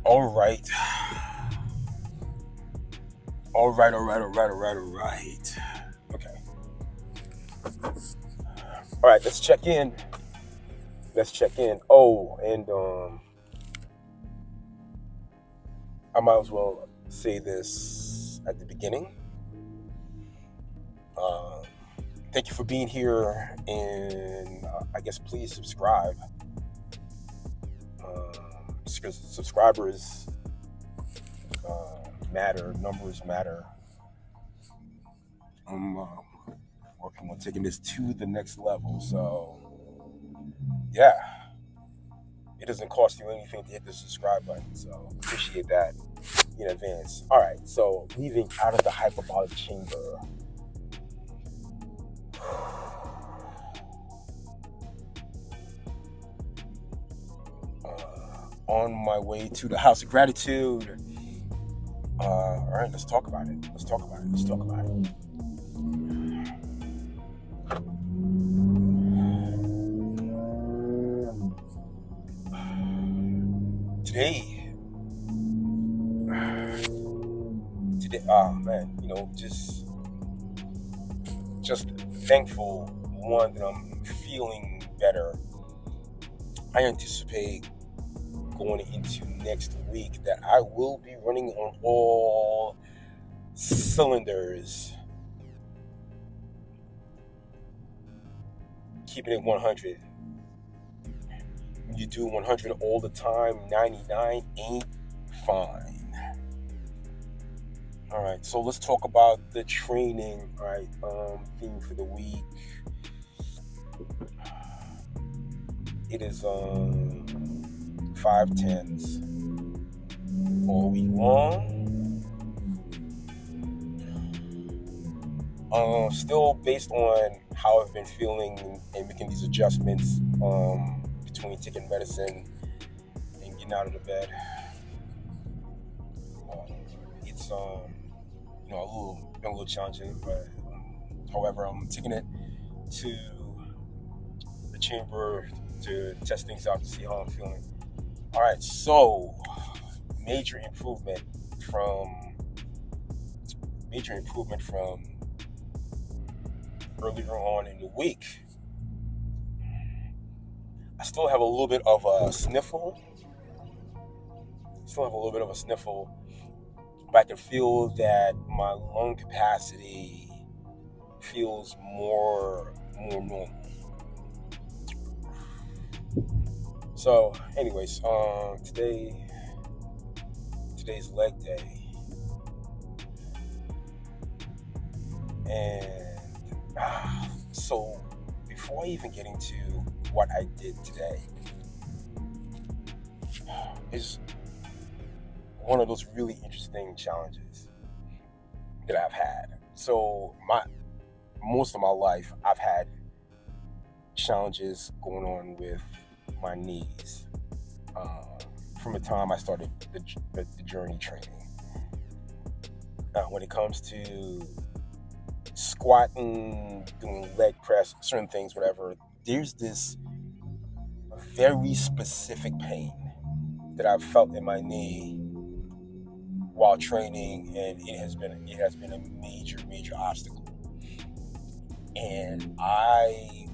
All right. All right. Okay. All right, let's check in. Oh, and I might as well say this at the beginning. Uh, Thank you for being here, and I guess please subscribe. Subscribers matter, numbers matter. I'm working on taking this to the next level, so yeah, it doesn't cost you anything to hit the subscribe button, so appreciate that in advance. All right, so leaving out of the hyperbolic chamber. On my way to the house of gratitude. All right, let's talk about it. Today, oh man, just thankful, one, that I'm feeling better. I anticipate going into next week that I will be running on all cylinders, keeping it 100. When you do 100 all the time, 99 ain't fine. All right, so let's talk about the training. All right, theme for the week. It is 5 10s all week long. Still based on how I've been feeling and making these adjustments between taking medicine and getting out of the bed. It's a little challenging, but however, I'm taking it to the chamber to test things out to see how I'm feeling. All right, so major improvement from earlier on in the week. I still have a little bit of a sniffle. But I can feel that my lung capacity feels more normal. So, anyways, today's leg day, and so before I even get into what I did today, is one of those really interesting challenges that I've had. So most of my life, I've had challenges going on with my knees from the time I started the journey training. When it comes to squatting, doing leg press, certain things, whatever, there's this very specific pain that I've felt in my knee while training, and it has been a major obstacle. And I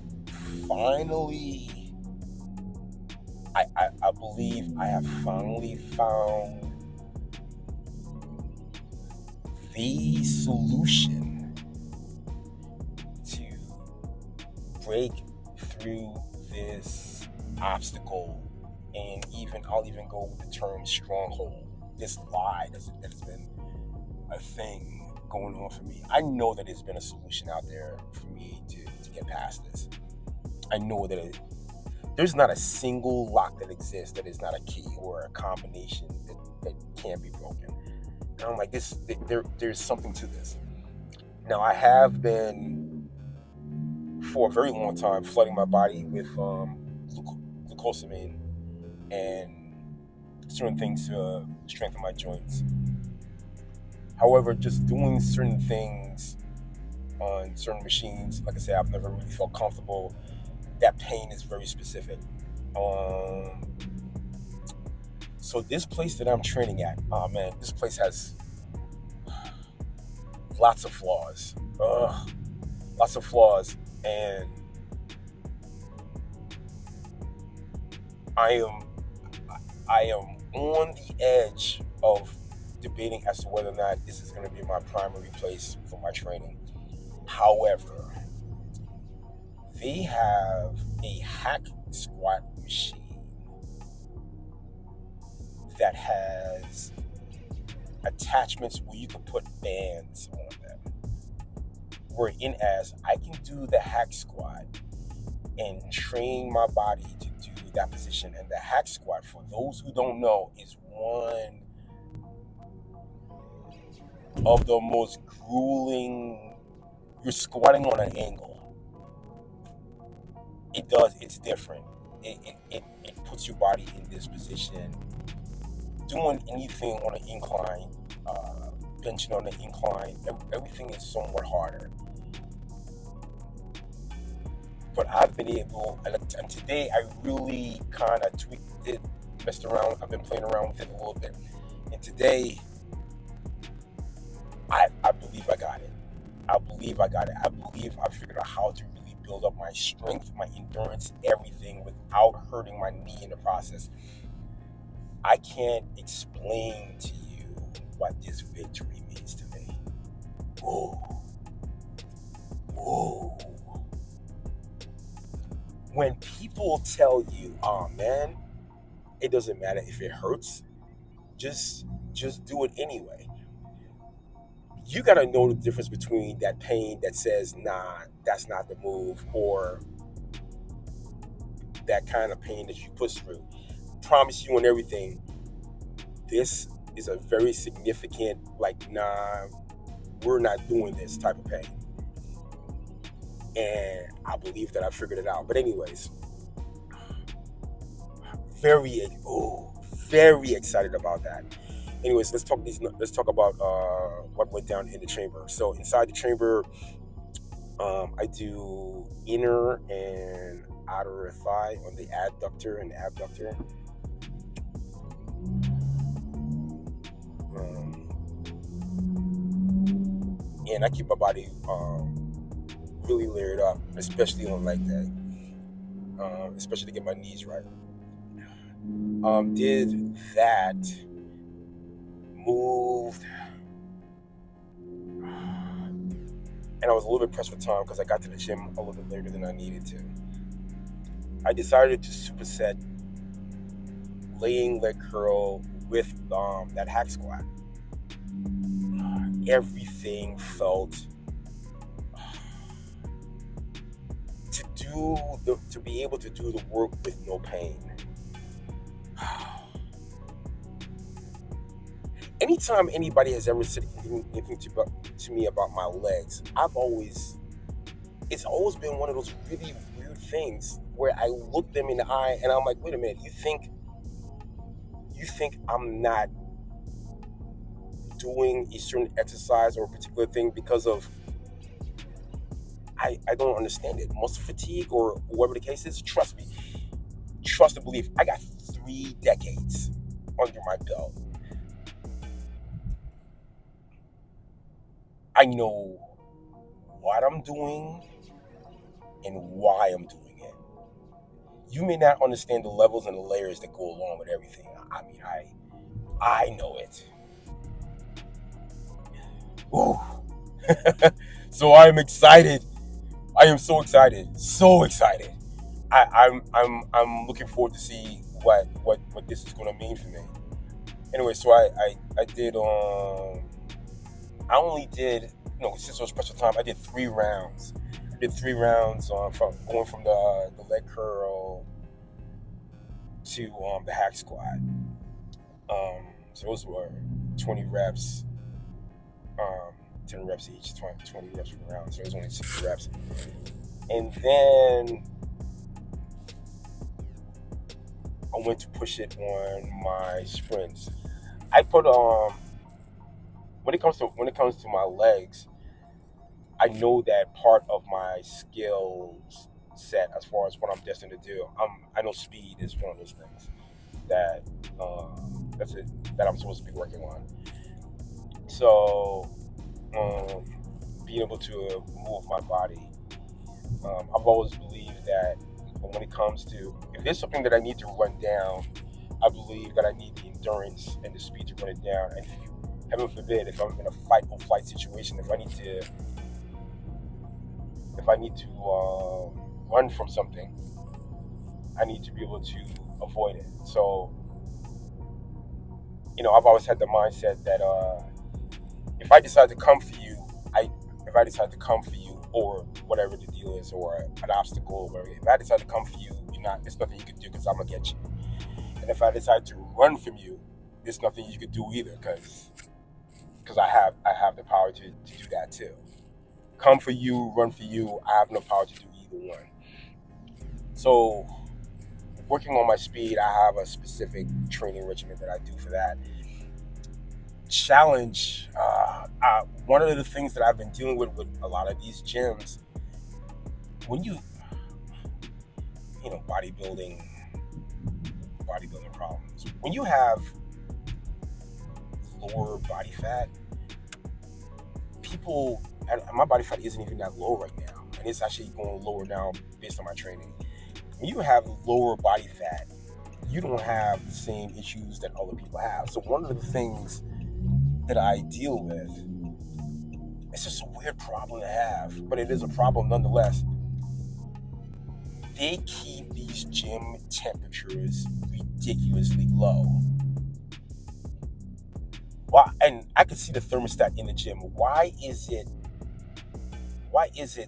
believe I have finally found the solution to break through this obstacle, and I'll even go with the term stronghold, this lie that has been a thing going on for me. I know that there's been a solution out there for me to get past this. I know that there's not a single lock that exists that is not a key or a combination that can be broken. And I'm like, there's something to this. Now, I have been, for a very long time, flooding my body with glucosamine and certain things to strengthen my joints. However, just doing certain things on certain machines, like I said, I've never really felt comfortable. That pain is very specific. So this place that I'm training at, oh man, this place has lots of flaws. Lots of flaws, and I am on the edge of debating as to whether or not this is going to be my primary place for my training. However, they have a hack squat machine that has attachments where you can put bands on them. Wherein as I can do the hack squat and train my body to do that position. And the hack squat, for those who don't know, is one of the most grueling. You're squatting on an angle. It's different. It puts your body in this position. Doing anything on an incline, benching on an incline, everything is somewhat harder. But I've been able, and today I really kind of tweaked it, messed around. I've been playing around with it a little bit. And today, I believe I got it. I believe I figured out how to really build up my strength, my endurance, everything without hurting my knee in the process. I can't explain to you what this victory means to me. Whoa. When people tell you, oh man, it doesn't matter if it hurts, just do it anyway. You gotta know the difference between that pain that says, nah, that's not the move, or that kind of pain that you push through. Promise you on everything, this is a very significant, like, nah, we're not doing this type of pain. And I believe that I figured it out. But anyways, very excited about that. Anyways, let's talk about what went down in the chamber. So inside the chamber, I do inner and outer thigh on the adductor and abductor. And I keep my body really layered up, especially on leg day, especially to get my knees right. Did that, moved, and I was a little bit pressed for time because I got to the gym a little bit later than I needed to. I decided to superset laying leg curl with that hack squat. Everything felt to be able to do the work with no pain. Anytime anybody has ever said anything to me about my legs, it's always been one of those really weird things where I look them in the eye and I'm like, wait a minute, you think I'm not doing a certain exercise or a particular thing because of I don't understand it, muscle fatigue or whatever the case is? Trust me, trust and believe. I got 3 decades under my belt. I know what I'm doing and why I'm doing it. You may not understand the levels and the layers that go along with everything. I mean, I know it. Ooh. So I'm excited. I am so excited. So excited. I'm looking forward to see what this is gonna mean for me. Anyway, so I did I only did, since it was special time, I did 3 rounds. I did 3 rounds from going from the leg curl to the hack squat. So those were 20 reps, 10 reps each, 20 reps per round. So it was only 60 reps. And then I went to push it on my sprints. I put when it comes to my legs, I know that part of my skills set as far as what I'm destined to do. I know speed is one of those things that that's it that I'm supposed to be working on. So being able to move my body, I've always believed that when it comes to if there's something that I need to run down, I believe that I need the endurance and the speed to run it down. And heaven forbid, if I'm in a fight or flight situation, if I need to run from something, I need to be able to avoid it. So, I've always had the mindset that if I decide to come for you, if I decide to come for you, or whatever the deal is, or an obstacle, or if I decide to come for you, there's nothing you can do because I'm gonna get you. And if I decide to run from you, there's nothing you could do either because I have the power to do that too. Come for you, run for you. I have no power to do either one. So, working on my speed, I have a specific training regimen that I do for that. Challenge. One of the things that I've been dealing with a lot of these gyms, when bodybuilding problems. When you have lower body fat, and my body fat isn't even that low right now, and it's actually going lower now based on my training. When you have lower body fat, you don't have the same issues that other people have. So one of the things that I deal with, it's just a weird problem to have, but it is a problem nonetheless. They keep these gym temperatures ridiculously low. Why? And I can see the thermostat in the gym. Why is it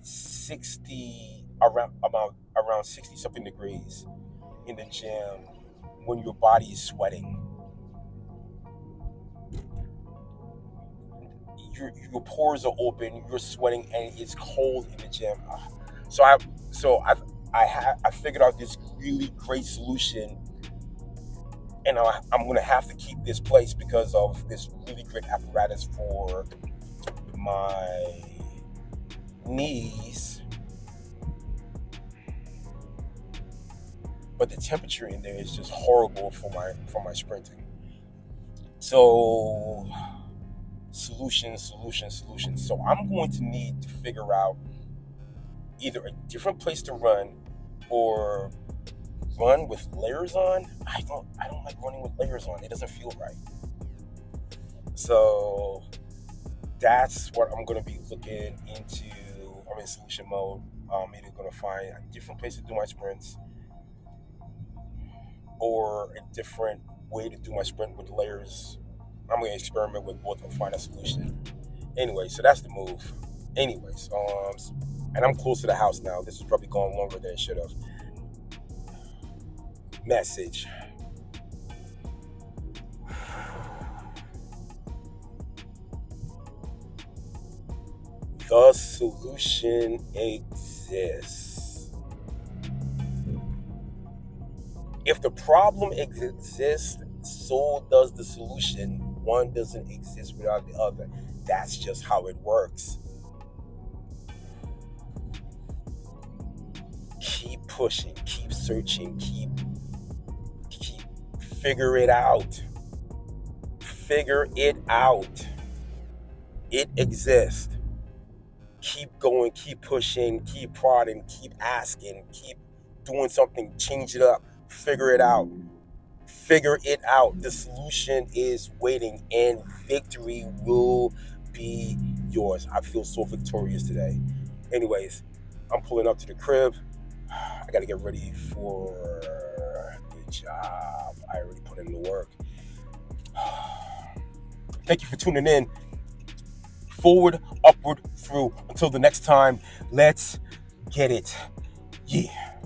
60 around 60 something degrees in the gym when your body is sweating? Your pores are open, you're sweating, and it's cold in the gym. So I figured out this really great solution, and I'm gonna have to keep this place because of this really great apparatus for my knees. But the temperature in there is just horrible for my sprinting. So solution. So I'm going to need to figure out either a different place to run or run with layers on. I don't like running with layers on. It doesn't feel right. So that's what I'm going to be looking into. I'm in solution mode. I'm either going to find a different place to do my sprints or a different way to do my sprint with layers. I'm going to experiment with both and find a solution. Anyway, so that's the move. Anyways, and I'm close to the house now. This is probably going longer than it should have. Message. The solution exists. If the problem exists, so does the solution. One doesn't exist without the other. That's just how it works. Keep pushing, keep searching, keep figure it out. Figure it out. It exists. Keep going, keep pushing, keep prodding, keep asking, keep doing something, change it up, figure it out. Figure it out. The solution is waiting, and victory will be yours. I feel so victorious today. Anyways, I'm pulling up to the crib. I got to get ready for the job. I already put in the work. Thank you for tuning in. Forward, upward, through. Until the next time, let's get it. Yeah.